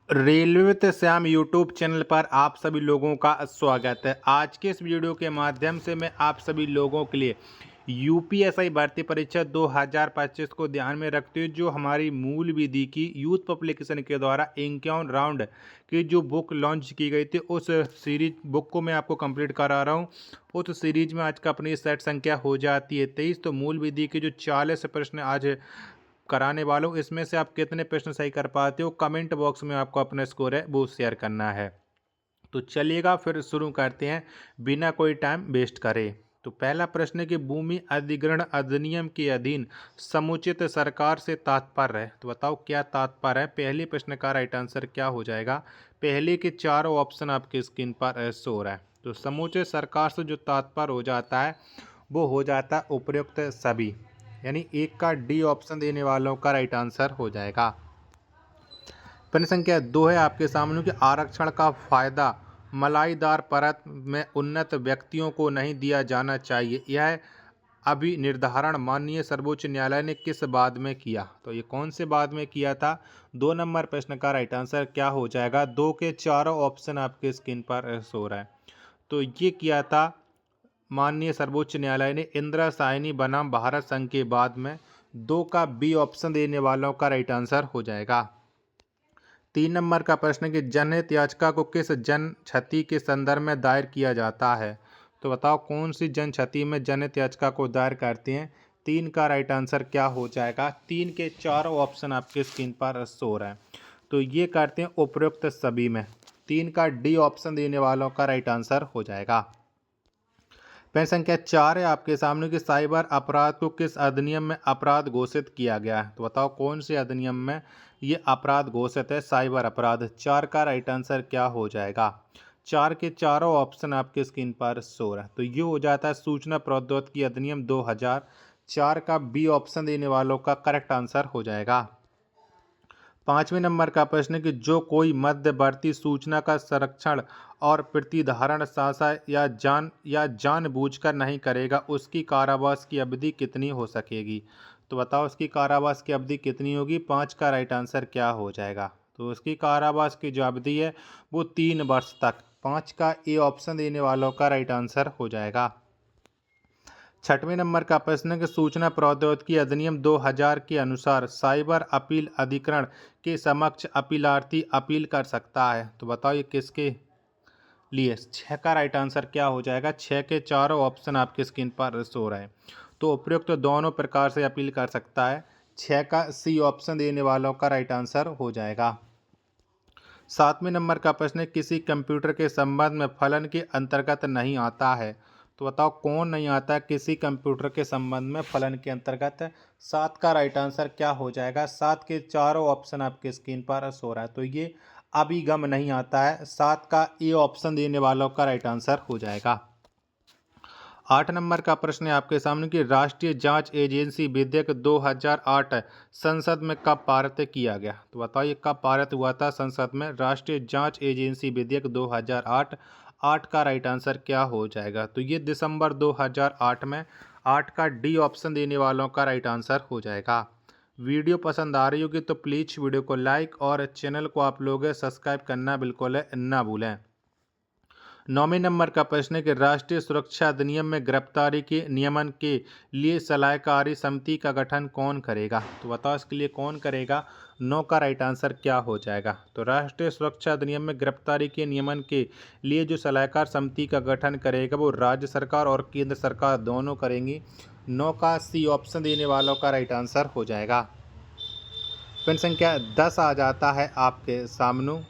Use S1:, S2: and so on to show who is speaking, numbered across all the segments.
S1: Railway ते Shyam YouTube channel पर आप सभी लोगों का स्वागत है। आज के इस वीडियो के माध्यम से मैं आप सभी लोगों के लिए यूपीएसआई भर्ती परीक्षा 2025 को ध्यान में रखते हुए जो हमारी मूल विधि की यूथ पब्लिकेशन के द्वारा 51 राउंड की जो बुक लॉन्च की गई थी उस सीरीज बुक को मैं आपको कंप्लीट करा रहा हूँ। उस सीरीज में आज का अपनी सेट संख्या हो जाती है 23। तो मूल विधि के जो 40 प्रश्न आज कराने वालों, इसमें से आप कितने प्रश्न सही कर पाते हो कमेंट बॉक्स में आपको अपना स्कोर है वो शेयर करना है। तो चलिएगा फिर शुरू करते हैं बिना कोई टाइम वेस्ट करे। तो पहला प्रश्न है कि भूमि अधिग्रहण अधिनियम के अधीन समुचित सरकार से तात्पर्य है। तो बताओ क्या तात्पर्य है। पहले प्रश्न का राइट आंसर क्या हो जाएगा। पहले के चारों ऑप्शन आपके स्क्रीन पर शो हो रहा है। तो समुचित सरकार से जो तात्पर्य हो जाता है वो हो जाता है उपयुक्त सभी, यानी एक का डी ऑप्शन देने वालों का राइट आंसर हो जाएगा। प्रश्न संख्या 2 है आपके सामने कि आरक्षण का फायदा मलाईदार परत में उन्नत व्यक्तियों को नहीं दिया जाना चाहिए। यह अभी निर्धारण माननीय सर्वोच्च न्यायालय ने किस बाद में किया। तो ये कौन से बाद में किया था। 2 नंबर प्रश्न का राइट आंसर क्या हो जाएगा। 2 के चारों ऑप्शन आपके स्क्रीन पर शो रहा है। तो ये किया था माननीय सर्वोच्च न्यायालय ने इंदिरा साइनी बनाम भारत संघ के बाद में। 2 का बी ऑप्शन देने वालों का राइट आंसर हो जाएगा। 3 नंबर का प्रश्न है कि जनहित याचिका को किस जन क्षति के संदर्भ में दायर किया जाता है। तो बताओ कौन सी जन क्षति में जनहित याचिका को दायर करते हैं। 3 का राइट आंसर क्या हो जाएगा। 3 के चारों ऑप्शन आपके स्क्रीन पर शो रहा है। तो ये करते हैं उपयुक्त सभी में। 3 का डी ऑप्शन देने वालों का राइट आंसर हो जाएगा। प्रश्न संख्या 4 है आपके सामने कि साइबर अपराध को किस अधिनियम में अपराध घोषित किया गया है। तो बताओ कौन से अधिनियम में ये अपराध घोषित है साइबर अपराध। 4 का राइट आंसर क्या हो जाएगा। 4 के चारों ऑप्शन आपके स्क्रीन पर शो रहा है। तो ये हो जाता है सूचना प्रौद्योगिकी अधिनियम 2000। 4 का बी ऑप्शन देने वालों का करेक्ट आंसर हो जाएगा। 5वें नंबर का प्रश्न है कि जो कोई मध्यवर्ती सूचना का संरक्षण और प्रतिधारण साझा या जानबूझकर नहीं करेगा उसकी कारावास की अवधि कितनी हो सकेगी। तो बताओ उसकी कारावास की अवधि कितनी होगी। 5 का राइट आंसर क्या हो जाएगा। तो उसकी कारावास की जो अवधि है वो 3 वर्ष तक। 5 का ए ऑप्शन देने वालों का राइट आंसर हो जाएगा। 6वें नंबर का प्रश्न है कि सूचना प्रौद्योगिकी अधिनियम 2000 के अनुसार साइबर अपील अधिकरण के समक्ष अपीलार्थी अपील कर सकता है। तो बताओ ये किसके लिए। 6 का राइट आंसर क्या हो जाएगा। 6 के चारों ऑप्शन आपकी स्क्रीन पर शो रहे हैं। तो उपयुक्त दोनों प्रकार से अपील कर सकता है। 6 का सी ऑप्शन देने वालों का राइट आंसर हो जाएगा। 7वें नंबर का प्रश्न है किसी कंप्यूटर के संबंध में फलन के अंतर्गत नहीं आता है। तो बताओ कौन नहीं आता किसी कंप्यूटर के संबंध में फलन के अंतर्गत। 7 का राइट आंसर क्या हो जाएगा। 7 के चारों ऑप्शन आपके स्क्रीन पर शो रहा है। तो ये अभिगम नहीं आता है। 7 का ए ऑप्शन देने वालों का राइट आंसर हो जाएगा। 8 नंबर का प्रश्न है आपके सामने कि राष्ट्रीय जांच एजेंसी विधेयक 2008 संसद में कब पारित किया गया। तो बताइए कब पारित हुआ था संसद में राष्ट्रीय जांच एजेंसी विधेयक 2008। 8 का राइट आंसर क्या हो जाएगा। तो ये दिसंबर 2008 में। 8 का डी ऑप्शन देने वालों का राइट आंसर हो जाएगा। वीडियो पसंद आ रही होगी तो प्लीज़ वीडियो को लाइक और चैनल को आप लोग सब्सक्राइब करना बिल्कुल ना भूलें। 9वें नंबर का प्रश्न है कि राष्ट्रीय सुरक्षा अधिनियम में गिरफ्तारी के नियमन के लिए सलाहकारी समिति का गठन कौन करेगा। तो बताओ इसके लिए कौन करेगा। 9 का राइट आंसर क्या हो जाएगा। तो राष्ट्रीय सुरक्षा अधिनियम में गिरफ्तारी के नियमन के लिए जो सलाहकार समिति का गठन करेगा वो राज्य सरकार और केंद्र सरकार दोनों करेंगी। 9 का सी ऑप्शन देने वालों का राइट आंसर हो जाएगा। प्रश्न संख्या 10 आ जाता है आपके सामने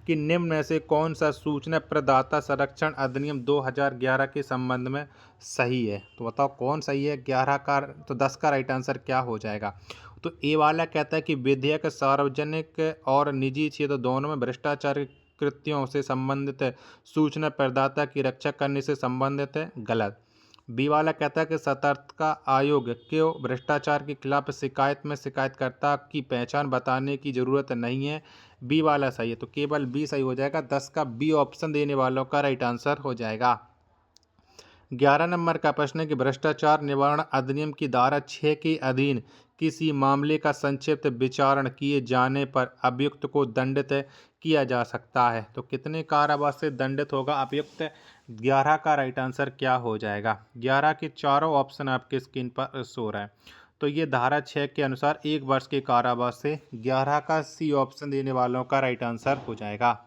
S1: कि निम्न में से कौन सा सूचना प्रदाता संरक्षण अधिनियम 2011 के संबंध में सही है। तो बताओ कौन सही है। 11 का तो 10 का राइट आंसर क्या हो जाएगा। तो ए वाला कहता है कि विधेयक सार्वजनिक और निजी क्षेत्र दोनों में भ्रष्टाचार कृत्यों से संबंधित है, सूचना प्रदाता की रक्षा करने से संबंधित है। गलत। बी वाला कहता है कि सतर्कता आयोग को भ्रष्टाचार के खिलाफ शिकायत में शिकायतकर्ता की पहचान बताने की जरूरत नहीं है। बी वाला सही है। तो केवल बी सही हो जाएगा। 10 का बी ऑप्शन देने वालों का राइट आंसर हो जाएगा। 11 नंबर का प्रश्न है कि भ्रष्टाचार निवारण अधिनियम की धारा 6 के अधीन किसी मामले का संक्षिप्त विचारण किए जाने पर अभियुक्त को दंडित किया जा सकता है। तो कितने कारावास से दंडित होगा अभियुक्त? 11 का राइट आंसर क्या हो जाएगा? 11 के चारों ऑप्शन आपके स्क्रीन पर शो रहा है। तो ये धारा 6 के अनुसार 1 वर्ष के कारावास से 11 का सी ऑप्शन देने वालों का राइट आंसर हो जाएगा।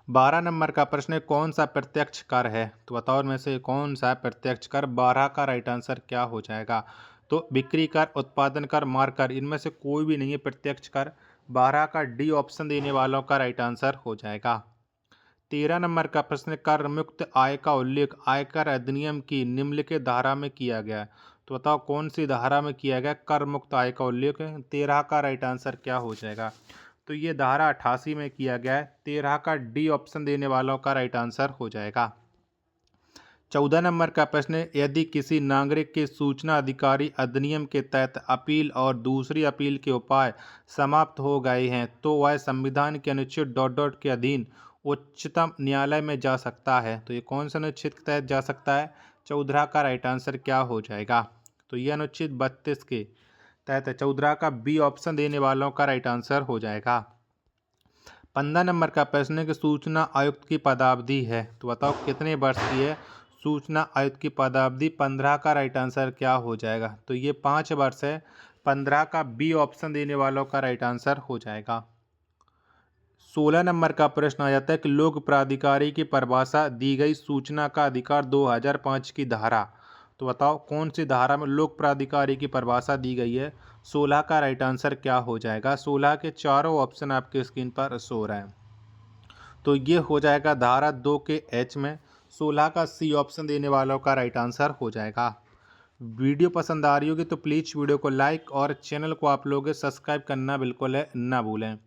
S1: 12 नंबर का प्रश्न है, कौन सा प्रत्यक्ष कर है? तो बताओ में से कौन सा प्रत्यक्ष कर? 12 का राइट आंसर क्या हो जाएगा? तो बिक्री कर, उत्पादन कर, मार्ग कर, इनमें से कोई भी नहीं है प्रत्यक्ष कर। 12 का डी ऑप्शन देने वालों का राइट आंसर हो जाएगा। 13 नंबर का प्रश्न, कर मुक्त आय का उल्लेख आयकर अधिनियम की निम्नलिखित धारा में किया गया है। तो बताओ कौन सी धारा में किया गया कर मुक्त आय का उल्लेख? 13 का राइट आंसर क्या हो जाएगा? तो ये धारा 88 में किया गया है। 13 का डी ऑप्शन देने वालों का राइट आंसर हो जाएगा। 14 नंबर का प्रश्न है, यदि किसी नागरिक के सूचना अधिकारी अधिनियम के तहत अपील और दूसरी अपील के उपाय समाप्त हो गए हैं तो वह संविधान के अनुच्छेद ... के अधीन उच्चतम न्यायालय में जा सकता है। तो ये कौन सा अनुच्छेद के तहत जा सकता है? 14 का राइट आंसर क्या हो जाएगा? तो ये अनुच्छेद 32 के तहत है। 14 का बी ऑप्शन देने वालों का राइट आंसर हो जाएगा। 15 नंबर का प्रश्न है कि सूचना आयुक्त की पदावधि है। तो बताओ कितने वर्ष की है सूचना आयुक्त की पदावधि? 15 का राइट आंसर क्या हो जाएगा? तो ये 5 वर्ष है। 15 का बी ऑप्शन देने वालों का राइट आंसर हो जाएगा। 16 नंबर का प्रश्न आ जाता है कि लोक प्राधिकारी की परिभाषा दी गई सूचना का अधिकार 2005 की धारा। तो बताओ कौन सी धारा में लोक प्राधिकारी की परिभाषा दी गई है? 16 का राइट आंसर क्या हो जाएगा? 16 के चारों ऑप्शन आपके स्क्रीन पर शो रहे हैं। तो ये हो जाएगा धारा 2 के एच में। 16 का सी ऑप्शन देने वालों का राइट आंसर हो जाएगा। वीडियो पसंद आ रही होगी तो प्लीज़ वीडियो को लाइक और चैनल को आप लोग सब्सक्राइब करना बिल्कुल ना भूलें।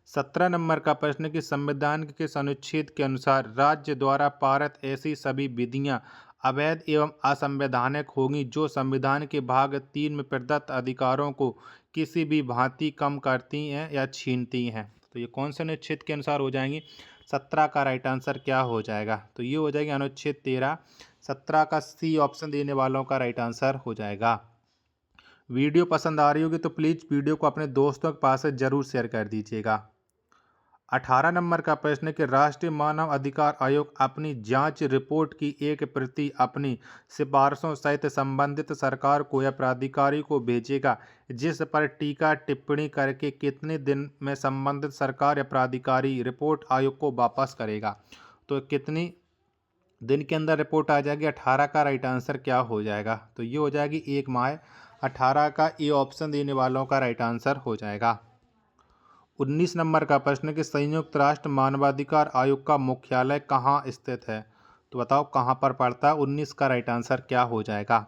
S1: 17 नंबर का प्रश्न कि संविधान के किस अनुच्छेद के अनुसार राज्य द्वारा पारित ऐसी सभी विधियां अवैध एवं असंवैधानिक होंगी जो संविधान के भाग 3 में प्रदत्त अधिकारों को किसी भी भांति कम करती हैं या छीनती हैं? तो ये कौन से अनुच्छेद के अनुसार हो जाएंगी? 17 का राइट आंसर क्या हो जाएगा? तो ये हो जाएगा अनुच्छेद 13। 17 का सी ऑप्शन देने वालों का राइट आंसर हो जाएगा। वीडियो पसंद आ रही होगी तो प्लीज़ वीडियो को अपने दोस्तों के पास ज़रूर शेयर कर दीजिएगा। 18 नंबर का प्रश्न है कि राष्ट्रीय मानव अधिकार आयोग अपनी जांच रिपोर्ट की एक प्रति अपनी सिफारिशों सहित संबंधित सरकार को या प्राधिकारी को भेजेगा, जिस पर टीका टिप्पणी करके कितने दिन में संबंधित सरकार या प्राधिकारी रिपोर्ट आयोग को वापस करेगा? तो कितनी दिन के अंदर रिपोर्ट आ जाएगी? 18 का राइट आंसर क्या हो जाएगा? तो ये हो जाएगी 1 माह। 18 का ए ऑप्शन देने वालों का राइट आंसर हो जाएगा। 19 नंबर का प्रश्न है कि संयुक्त राष्ट्र मानवाधिकार आयोग का मुख्यालय कहाँ स्थित है? तो बताओ कहाँ पर पड़ता है? 19 का राइट आंसर क्या हो जाएगा?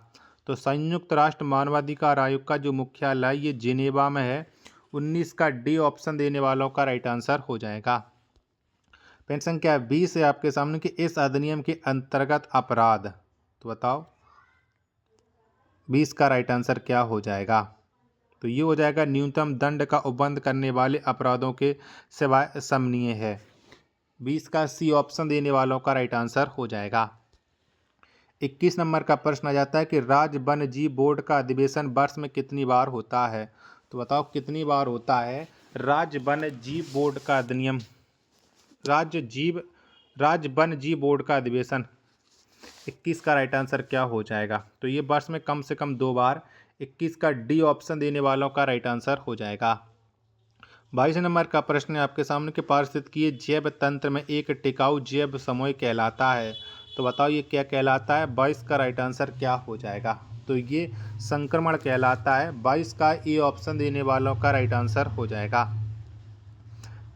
S1: तो संयुक्त राष्ट्र मानवाधिकार आयोग का जो मुख्यालय ये जिनेवा में है। 19 का डी ऑप्शन देने वालों का राइट आंसर हो जाएगा। पेन संख्या 20 है आपके सामने कि इस अधिनियम के अंतर्गत अपराध। तो बताओ 20 का राइट आंसर क्या हो जाएगा? तो ये हो जाएगा न्यूनतम दंड का उपबंध करने वाले अपराधों के सिवाय समनीय है। 20 का सी ऑप्शन देने वालों का राइट आंसर हो जाएगा। 21 नंबर का प्रश्न आ जाता है कि राज्य वन जीव बोर्ड का अधिवेशन वर्ष में कितनी बार होता है? तो बताओ कितनी बार होता है राज्य वन जीव बोर्ड का अधिनियम राज्य वन जीव बोर्ड का अधिवेशन? 21 का राइट आंसर क्या हो जाएगा? तो ये वर्ष में कम से कम 2 बार। 21 का डी ऑप्शन देने वालों का राइट आंसर हो जाएगा। 22 नंबर का प्रश्न है आपके सामने कि पारिस्थितिकीय जैव तंत्र में एक टिकाऊ जैव समूह कहलाता है। तो बताओ ये क्या कहलाता है? 22 का राइट आंसर क्या हो जाएगा? तो ये संक्रमण कहलाता है। 22 का ए ऑप्शन देने वालों का राइट आंसर हो जाएगा।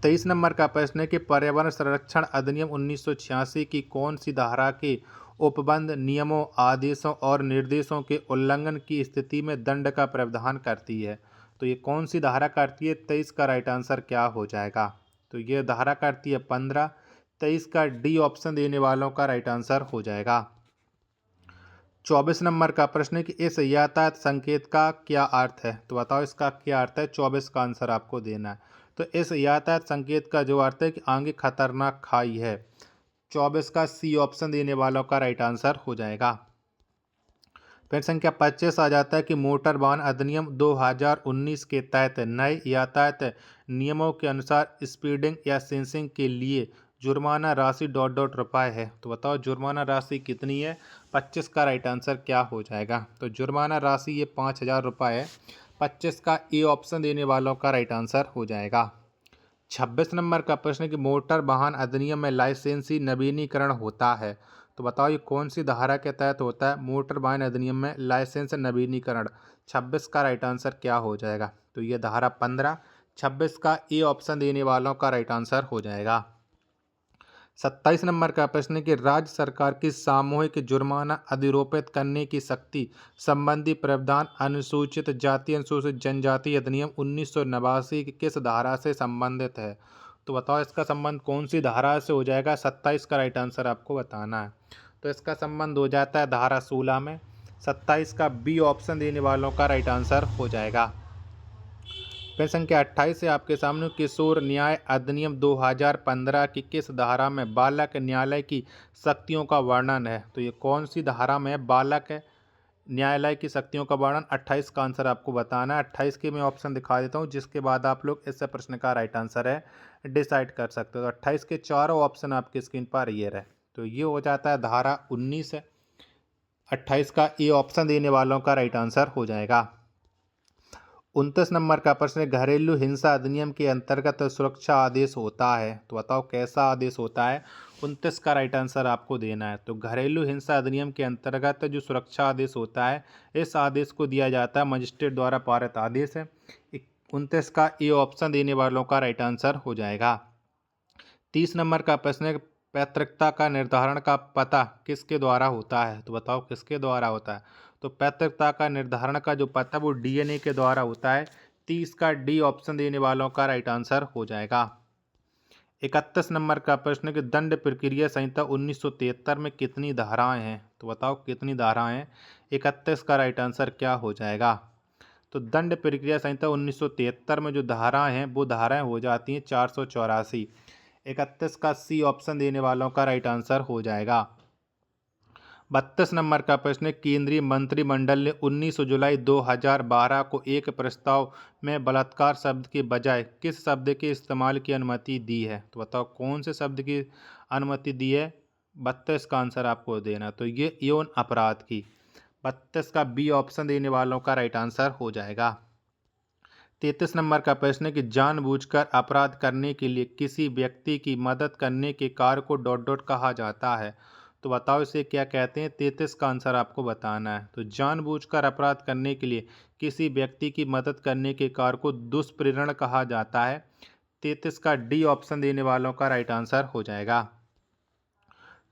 S1: 23 नंबर का प्रश्न है कि पर्यावरण संरक्षण अधिनियम 1986 की कौन सी धारा के उपबंध नियमों, आदेशों और निर्देशों के उल्लंघन की स्थिति में दंड का प्रावधान करती है? तो ये कौन सी धारा करती है? 23 का राइट आंसर क्या हो जाएगा? तो ये धारा करती है 15। 23 का डी ऑप्शन देने वालों का राइट आंसर हो जाएगा। 24 नंबर का प्रश्न है कि इस यातायात संकेत का क्या अर्थ है? तो बताओ इसका क्या अर्थ है? 24 का आंसर आपको देना है। तो इस यातायात संकेत का जो अर्थ है कि आगे खतरनाक खाई है। 24 का सी ऑप्शन देने वालों का राइट आंसर हो जाएगा। फिर संख्या 25 आ जाता है कि मोटर वाहन अधिनियम 2019 के तहत नए यातायात नियमों के अनुसार स्पीडिंग या सेंसिंग के लिए जुर्माना राशि डॉट डॉट रुपये है। तो बताओ जुर्माना राशि कितनी है। 25 का राइट आंसर क्या हो जाएगा। तो जुर्माना राशि ये 5,000 रुपये है। 25 का ए ऑप्शन देने वालों का राइट आंसर हो जाएगा। 26 नंबर का प्रश्न है कि मोटर वाहन अधिनियम में लाइसेंसी नवीनीकरण होता है। तो बताओ ये कौन सी धारा के तहत होता है। मोटर वाहन अधिनियम में लाइसेंस नवीनीकरण। 26 का राइट आंसर क्या हो जाएगा। तो ये धारा 15। 26 का ए ऑप्शन देने वालों का राइट आंसर हो जाएगा। 27 नंबर का प्रश्न है कि राज्य सरकार की सामूहिक जुर्माना अधिरोपित करने की शक्ति संबंधी प्रावधान अनुसूचित जाति अनुसूचित जनजाति अधिनियम 1989 की किस धारा से संबंधित है। तो बताओ इसका संबंध कौन सी धारा से हो जाएगा। 27 का राइट आंसर आपको बताना है। तो इसका संबंध हो जाता है धारा 16 में। 27 का बी ऑप्शन देने वालों का राइट आंसर हो जाएगा। फिर संख्या 28 से आपके सामने किशोर न्याय अधिनियम 2015 की किस धारा में बालक न्यायालय की शक्तियों का वर्णन है। तो ये कौन सी धारा में है बालक न्यायालय की शक्तियों का वर्णन। 28 का आंसर आपको बताना है। 28 के मैं ऑप्शन दिखा देता हूँ जिसके बाद आप लोग इस प्रश्न का राइट आंसर है डिसाइड कर सकते हो। तो 28 के चारों ऑप्शन आपकी स्क्रीन पर ये रहे। तो ये हो जाता है धारा 19 है। 28 का ए ऑप्शन देने वालों का राइट आंसर हो जाएगा। 29 नंबर का प्रश्न घरेलू हिंसा अधिनियम के अंतर्गत सुरक्षा आदेश होता है। तो बताओ कैसा आदेश होता है। 29 का राइट आंसर आपको देना है। तो घरेलू हिंसा अधिनियम के अंतर्गत जो सुरक्षा आदेश होता है इस आदेश को दिया जाता है मजिस्ट्रेट द्वारा पारित आदेश है। 29 का ए ऑप्शन देने वालों का राइट आंसर हो जाएगा। 30 नंबर का प्रश्न पैतृकता का निर्धारण का पता किसके द्वारा होता है। तो बताओ किसके द्वारा होता है। तो पैतृकता का निर्धारण का जो पता वो डीएनए के द्वारा होता है। 30 का डी ऑप्शन देने वालों का राइट आंसर हो जाएगा। 31 नंबर का प्रश्न कि दंड प्रक्रिया संहिता 1973 में कितनी धाराएं हैं। तो बताओ कितनी धाराएं हैं। 31 का राइट आंसर क्या हो जाएगा। तो दंड प्रक्रिया संहिता 1973 में जो धाराएं हैं वो धाराएं हो जाती हैं 484। 31 का सी ऑप्शन देने वालों का राइट आंसर हो जाएगा। 32 नंबर का प्रश्न केंद्रीय मंत्रिमंडल ने 19 जुलाई 2012 को एक प्रस्ताव में बलात्कार शब्द के बजाय किस शब्द के इस्तेमाल की अनुमति दी है। तो बताओ कौन से शब्द की अनुमति दी है। 32 का आंसर आपको देना। तो ये यौन अपराध की। 32 का बी ऑप्शन देने वालों का राइट आंसर हो जाएगा। 33 नंबर का प्रश्न है कि जानबूझकर अपराध करने के लिए किसी व्यक्ति की मदद करने के कार्य को डॉट डॉट कहा जाता है। तो बताओ इसे क्या कहते हैं। 33 का आंसर आपको बताना है। तो जानबूझकर अपराध करने के लिए किसी व्यक्ति की मदद करने के कार्य को दुष्प्रेरण कहा जाता है। 33 का डी ऑप्शन देने वालों का राइट आंसर हो जाएगा।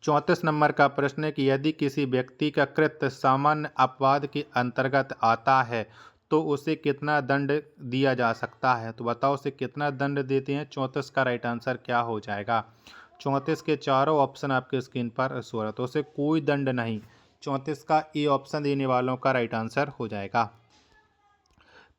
S1: 34 नंबर का प्रश्न है कि यदि किसी व्यक्ति का कृत्य सामान्य अपवाद के अंतर्गत आता है तो उसे कितना दंड दिया जा सकता है। तो बताओ उसे कितना दंड देते हैं। 34 का राइट आंसर क्या हो जाएगा। 34 के चारों ऑप्शन आपके स्क्रीन पर शो है। तो उसे कोई दंड नहीं। 34 का ए ऑप्शन देने वालों का राइट आंसर हो जाएगा।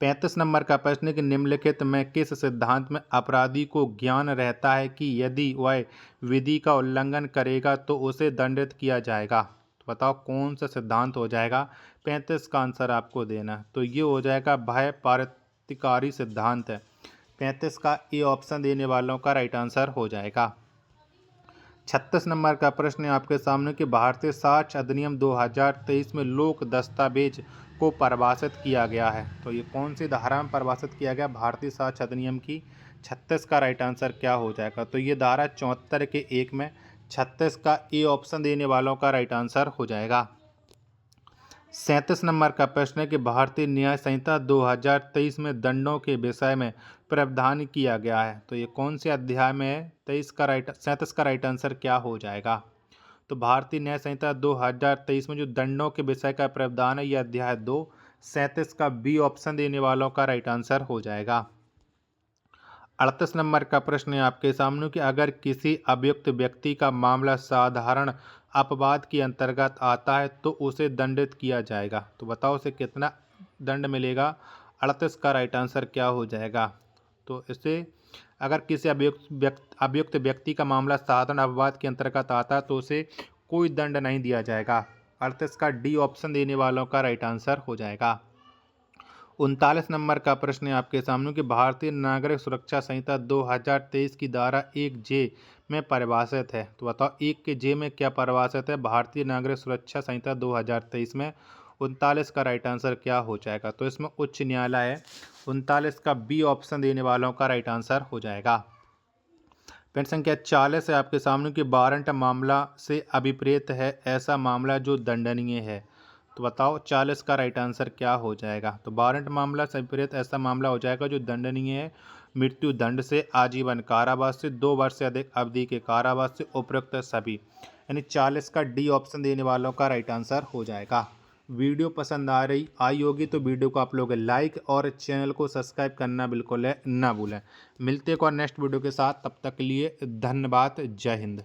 S1: 35 नंबर का प्रश्न कि निम्नलिखित में किस सिद्धांत में अपराधी को ज्ञान रहता है कि यदि वह विधि का उल्लंघन करेगा तो उसे दंडित किया जाएगा। तो बताओ कौन सा सिद्धांत हो जाएगा। 35 का आंसर आपको देना। तो ये हो जाएगा भय पारतिकारी सिद्धांत है। 35 का ए ऑप्शन देने वालों का राइट आंसर हो जाएगा। 36 नंबर का प्रश्न है आपके सामने कि भारतीय साक्ष्य अधिनियम 2023 में लोक दस्तावेज को परिभाषित किया गया है। तो ये कौन सी धारा में परिभाषित किया गया भारतीय साक्ष्य अधिनियम की। 36 का राइट आंसर क्या हो जाएगा। तो ये धारा 74 के 1 में। 36 का ए ऑप्शन देने वालों का राइट आंसर हो जाएगा। 37 नंबर का प्रश्न है कि भारतीय न्याय संहिता 2023 में दंडों के विषय में प्रावधान किया गया है। तो ये कौन से अध्याय में है। 37 का राइट आंसर क्या हो जाएगा। तो भारतीय न्याय संहिता 2023 में जो दंडों के विषय का प्रावधान है यह अध्याय 2। 37 का बी ऑप्शन देने वालों का राइट आंसर हो जाएगा। 38 नंबर का प्रश्न है आपके सामने कि अगर किसी अभियुक्त व्यक्ति का मामला साधारण अपवाद के अंतर्गत आता है तो उसे दंडित किया जाएगा। तो बताओ उसे कितना दंड मिलेगा। 38 का राइट आंसर क्या हो जाएगा। तो इसे अगर किसी अभियुक्त व्यक्ति का मामला साधारण अपवाद के अंतर्गत आता है तो उसे कोई दंड नहीं दिया जाएगा। 38 का डी ऑप्शन देने वालों का राइट आंसर हो जाएगा। 39 नंबर का प्रश्न है आपके सामने कि भारतीय नागरिक सुरक्षा संहिता 2023 की धारा 1 जे में परिभाषित है। तो बताओ 1 के जे में क्या परिभाषित है भारतीय नागरिक सुरक्षा संहिता 2023 में। 39 का राइट आंसर क्या हो जाएगा? तो इसमें उच्च न्यायालय है। 39 का बी ऑप्शन देने वालों का राइट आंसर हो जाएगा। प्रश्न संख्या 40 है आपके सामने कि वारंट मामला से अभिप्रेत है ऐसा मामला जो दंडनीय है। तो बताओ 40 का राइट आंसर क्या हो जाएगा? तो वारंट मामला से विपरीत ऐसा मामला हो जाएगा जो दंडनीय है मृत्यु दंड से, आजीवन कारावास से, 2 वर्ष से अधिक अवधि के कारावास से, उपरोक्त सभी। यानी 40 का डी ऑप्शन देने वालों का राइट आंसर हो जाएगा। वीडियो पसंद आई होगी तो वीडियो को आप लोग लाइक और चैनल को सब्सक्राइब करना बिल्कुल ना भूलें। मिलते हैं और नेक्स्ट वीडियो के साथ, तब तक के लिए धन्यवाद। जय हिंद।